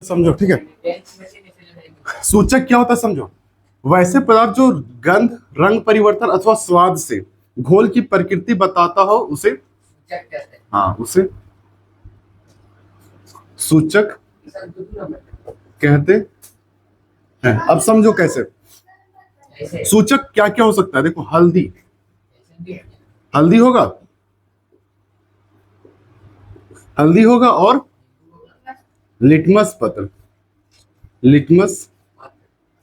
समझो, ठीक है। सूचक क्या होता है समझो। वैसे पदार्थ जो गंध, रंग परिवर्तन अथवा स्वाद से घोल की प्रकृति बताता हो उसे, हाँ, उसे सूचक कहते हैं। अब समझो कैसे। सूचक क्या क्या हो सकता है, देखो हल्दी, हल्दी होगा, हल्दी होगा, और लिटमस पत्र, लिटमस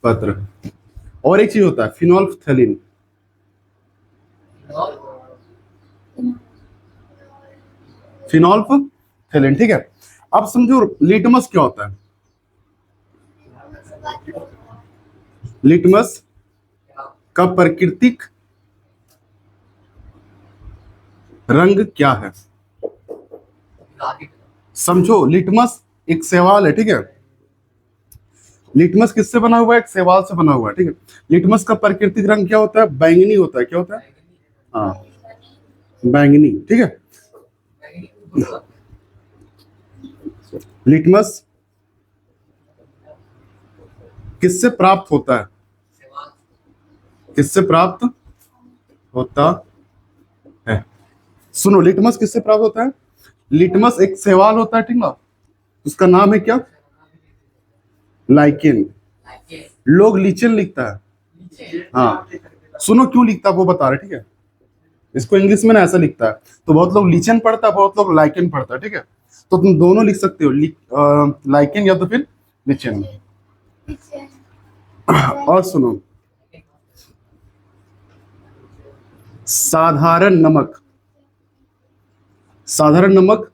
पत्र, और एक चीज होता है फिनोल्फथैलीन, फिनोल्फथैलीन, ठीक है। अब समझो लिटमस क्या होता है। लिटमस का प्राकृतिक रंग क्या है, समझो। लिटमस एक सवाल है, ठीक है। लिटमस किससे बना हुआ है, एक सवाल से बना हुआ है, ठीक है। लिटमस का प्राकृतिक रंग क्या होता है, बैंगनी होता है। क्या होता है, हाँ, बैंगनी, ठीक है। लिटमस किससे प्राप्त होता है, किससे प्राप्त होता है, सुनो। लिटमस किससे प्राप्त होता है, लिटमस एक सवाल होता है, ठीक ना। उसका नाम है क्या, लाइकेन। लोग लीचन लिखता है, हाँ। सुनो क्यों लिखता है वो बता रहे, ठीक है। इसको इंग्लिश में ना ऐसा लिखता है, तो बहुत लोग लीचन पढ़ता है, बहुत लोग लाइकेन पढ़ता है, ठीक है। तो तुम दोनों लिख सकते हो, लाइकेन या तो फिर लीचन। और सुनो, साधारण नमक, साधारण नमक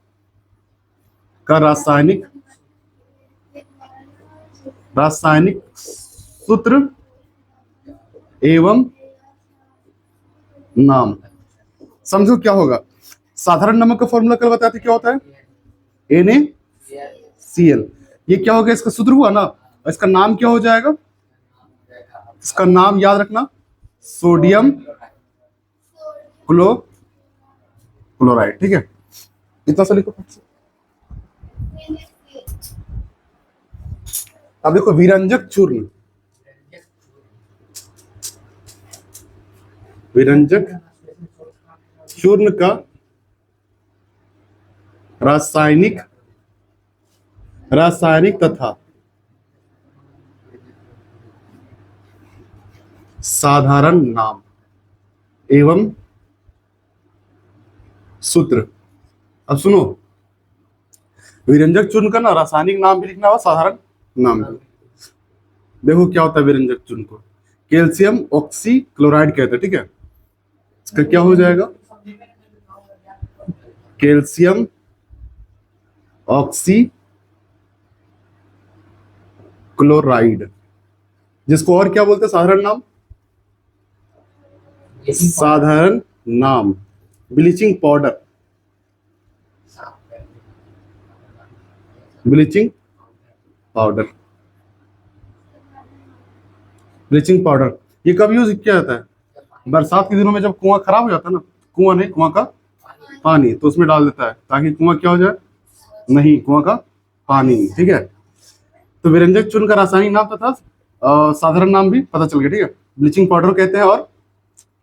का रासायनिक, रासायनिक सूत्र एवं नाम, समझो क्या होगा। साधारण नमक का फॉर्मूला कल बताया था, क्या होता है, NaCl। ये क्या हो गया, इसका सूत्र हुआ ना, और इसका नाम क्या हो जाएगा, इसका नाम याद रखना, सोडियम क्लोराइड, ठीक है। इतना सा लिखो। अब देखो विरंजक चूर्ण, विरंजक चूर्ण का रासायनिक, रासायनिक तथा साधारण नाम एवं सूत्र। अब सुनो, विरंजक चूर्ण का ना रासायनिक नाम भी लिखना होगा, साधारण नाम भी। देखो क्या होता है विरंजक चूर्ण को, कैल्शियम ऑक्सी क्लोराइड कहते हैं, ठीक है। इसका क्या हो जाएगा, कैल्शियम ऑक्सी क्लोराइड, जिसको और क्या बोलते हैं, साधारण नाम, साधारण नाम bleaching powder, bleaching powder, bleaching powder. ये कब यूज किया जाता है, बरसात के दिनों में, जब कुआं खराब हो जाता है ना, कुआं नहीं, कुआं का पानी, तो उसमें डाल देता है ताकि कुआं क्या हो जाए, नहीं, कुआं का पानी, ठीक है। तो विरंजक चूर्ण का रासायनिक नाम तथा साधारण नाम भी पता चल गया, ठीक है। ब्लीचिंग पाउडर कहते हैं, और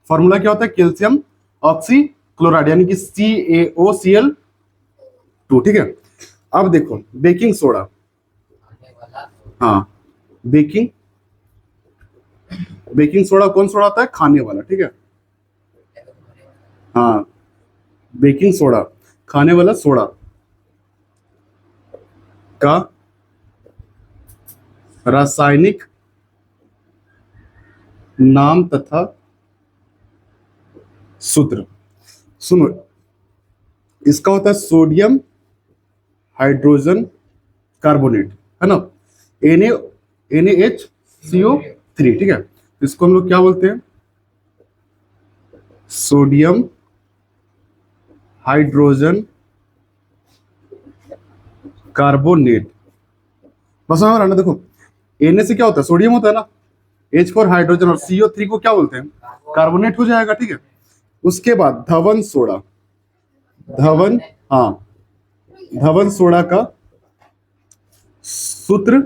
फॉर्मूला क्या होता है, कैल्शियम ऑक्सी क्लोराइड, यानी कि CaOCl2, ठीक है। अब देखो बेकिंग सोडा, हाँ, बेकिंग, बेकिंग सोडा कौन सोडा आता है, खाने वाला, ठीक है। हाँ, बेकिंग सोडा खाने वाला सोडा का रासायनिक नाम तथा सूत्र, सुनो। इसका होता है सोडियम हाइड्रोजन कार्बोनेट, है ना, NaHCO3, ठीक है। इसको हम लोग क्या बोलते हैं, सोडियम हाइड्रोजन कार्बोनेट। बस हमारा ना, देखो Na से क्या होता है, सोडियम होता है ना, H फॉर हाइड्रोजन, और CO3 को क्या बोलते हैं, कार्बोनेट हो जाएगा, ठीक है। उसके बाद धवन सोडा, धवन, हाँ, धवन सोडा का सूत्र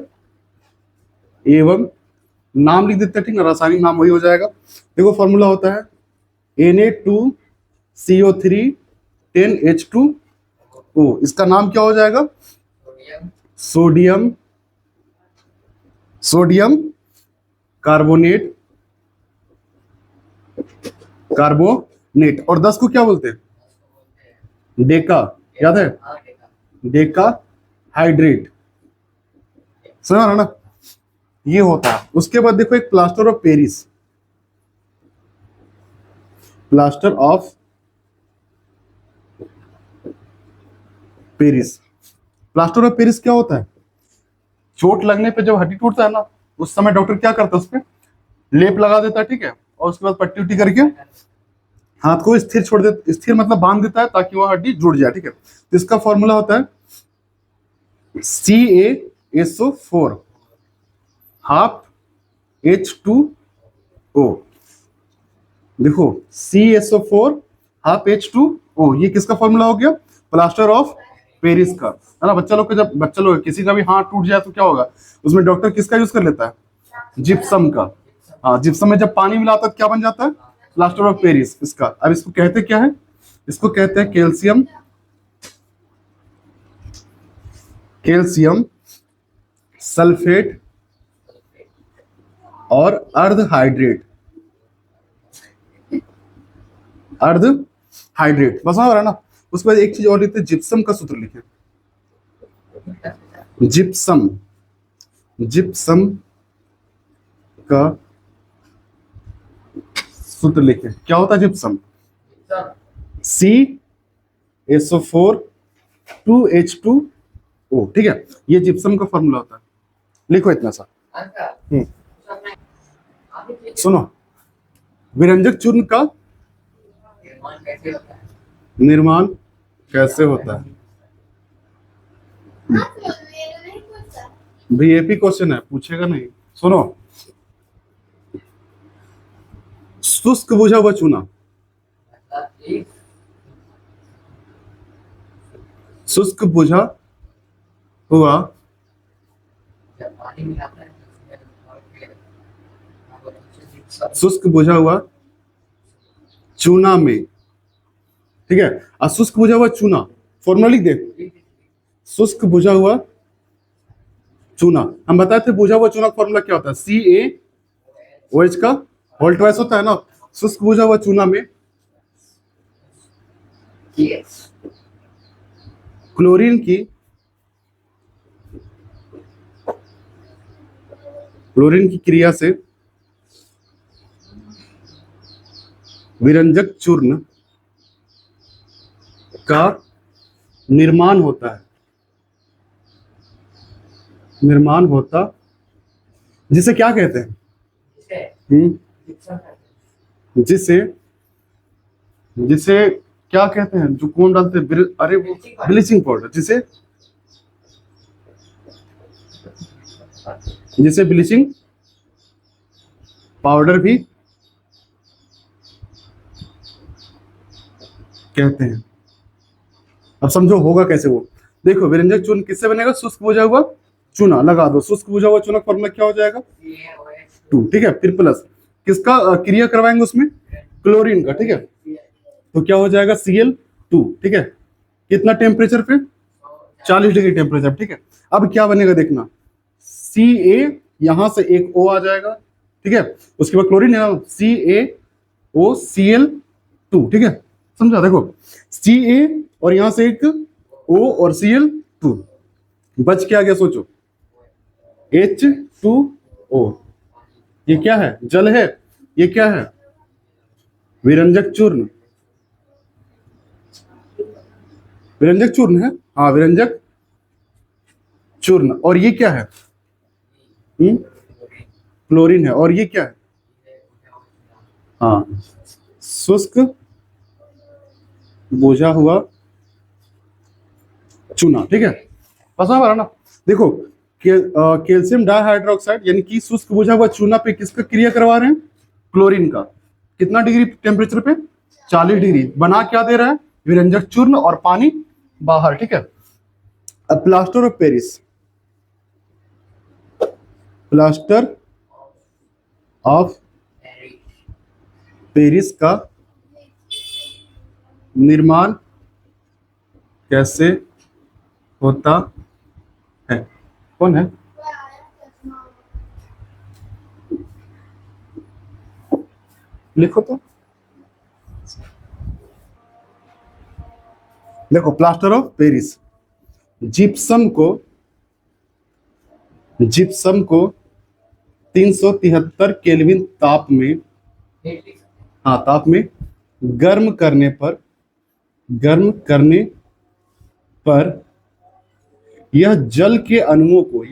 एवं नाम लिख देते हैं, ठीक ना, रासायनिक नाम वही हो जाएगा। देखो फॉर्मूला होता है Na2CO3 10H2O। इसका नाम क्या हो जाएगा? Sodium sodium carbonate carbonate. और 10 को क्या बोलते हैं? डेका, याद है? डेका हाइड्रेट, समझ रहा ना? ये होता है। उसके बाद देखो एक plaster of Paris, plaster of Paris. Plaster of Paris क्या होता है? चोट लगने पे जब हड्डी टूटता है ना, उस समय डॉक्टर क्या करता है? उस पर लेप लगा देता है, ठीक है, और उसके बाद पट्टी उट्टी करके हाथ को स्थिर छोड़ देता, स्थिर मतलब बांध देता है ताकि वह हड्डी जुड़ जाए, ठीक है। तो इसका फॉर्मूला होता है CaSO4 हाफ H2O। देखो CaSO4 हाफ H2O, ये किसका फॉर्मूला हो गया? प्लास्टर ऑफ पेरिस का, है ना। बच्चा लोग का, जब बच्चा लोग किसी का भी हाथ टूट जाए तो क्या होगा? उसमें डॉक्टर किसका यूज कर लेता है? जिप्सम का। हाँ, जिप्सम में जब पानी मिलाता है क्या बन जाता है? प्लास्टर ऑफ पेरिस इसका। अब इसको कहते क्या है? इसको कहते हैं कैल्शियम सल्फेट और अर्ध हाइड्रेट बस हो रहा है ना। उसके बाद एक चीज और लिखते हैं, जिप्सम का सूत्र लिखे। जिप्सम का सूत्र लिखे। क्या होता है जिप्सम? CaSO4 2H2O, ठीक है। ये जिप्सम का फॉर्मूला होता है, लिखो इतना सा। सुनो, विरंजक चूर्ण का निर्माण कैसे होता है? VAP क्वेश्चन है, पूछेगा नहीं। सुनो, शुष्क बुझा हुआ चूना, शुष्क बुझा हुआ चूना में, ठीक है। शुष्क बुझा हुआ चूना, फॉर्मूला लिख दे। शुष्क बुझा हुआ चूना, हम बताए थे बुझा हुआ चूना का फॉर्मूला क्या होता है? CaOH का होल ट्वाइस होता है ना। शुष्क बुझा हुआ चूना में क्लोरीन की क्रिया से विरंजक चूर्ण का निर्माण होता, जिसे क्या कहते हैं? जिसे क्या कहते हैं? जो कौन डालते हैं? अरे वो ब्लीचिंग पाउडर, जिसे ब्लीचिंग पाउडर भी कहते हैं। अब समझो होगा कैसे वो। देखो विरंजक चूर्ण किससे बनेगा? शुष्क बुझा हुआ चूना, लगा दो। शुष्क बुझा हुआ चूना फॉर्मूला क्या हो जाएगा? 2, ठीक है। फिर प्लस किसका क्रिया करवाएंगे उसमें? क्लोरीन का, ठीक है। तो क्या हो जाएगा? Cl2, ठीक है। कितना टेम्परेचर पे? 40 डिग्री टेम्परेचर, ठीक है। अब क्या बनेगा देखना, Ca, यहां से एक O आ जाएगा, ठीक है। उसके बाद क्लोरीन है CaOCl2, ठीक है। समझा? देखो Ca और यहां से एक O और Cl2, बच क्या गया? सोचो, H2O। ये क्या है? जल है। ये क्या है? विरंजक चूर्ण है। हाँ, विरंजक चूर्ण। और ये क्या है? क्लोरीन है। और ये क्या है? हाँ, शुष्क बुझा हुआ चूना, ठीक है। पता है ना? देखो कैल्शियम डाइहाइड्रोक्साइड यानी कि शुष्क बुझा हुआ चूना पे किसका क्रिया करवा रहे हैं? क्लोरीन का। कितना डिग्री टेम्परेचर पे? 40 डिग्री। बना क्या दे रहा है? विरंजक चूर्ण और पानी बाहर, ठीक है। अब plaster of Paris, plaster of Paris का निर्माण कैसे होता है? कौन है? लिखो तो। देखो, प्लास्टर ऑफ पेरिस, जिप्सम को 373 केल्विन ताप में, हाँ, ताप में गर्म करने पर यह जल के अणुओं को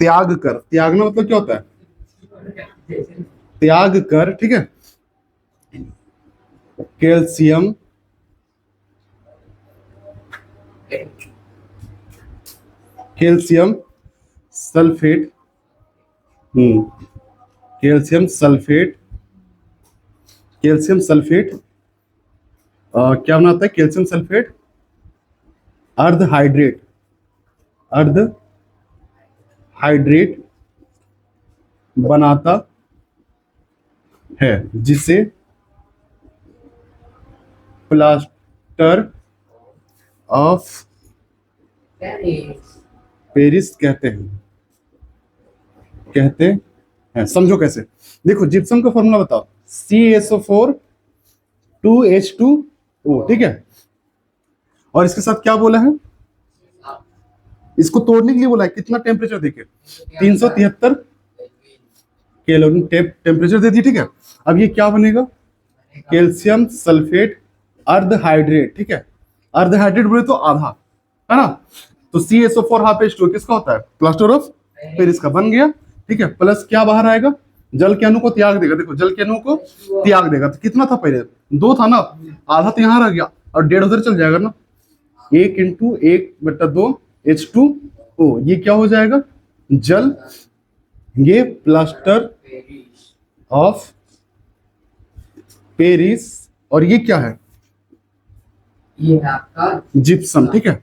त्यागना मतलब क्या होता है? त्याग कर, ठीक है, कैल्शियम सल्फेट, कैल्शियम सल्फेट क्या बनाता है? कैल्शियम सल्फेट अर्ध हाइड्रेट बनाता है, जिसे प्लास्टर ऑफ पेरिस कहते हैं। समझो कैसे। देखो, जिप्सम का फॉर्मूला बताओ, CaSO4 2H2O, ठीक है। और इसके साथ क्या बोला है? इसको तोड़ने के लिए बोला है। कितना टेम्परेचर देखे? 373 केल्विन टेम्परेचर दे दी, ठीक है। अब ये क्या बनेगा? कैल्शियम सल्फेट अर्ध हाइड्रेट, ठीक है। अर्ध हाइड्रेट बोले तो आधा, है ना। तो CaSO4 हाफ H2O किसका होता है? प्लास्टर ऑफ पेरिस का बन गया, ठीक है। प्लस क्या बाहर आएगा? जल के अणु को त्याग देगा। देखो, जल के अणु को त्याग देगा। तो कितना था पहले? 2 था ना, आधा तो यहाँ रह गया और 1.5 उधर चल जाएगा ना। 1 × 1/2 H2O, ये क्या हो जाएगा? जल। ये प्लास्टर ऑफ पेरिस, और ये क्या है? ये आपका जिप्सम, ठीक है।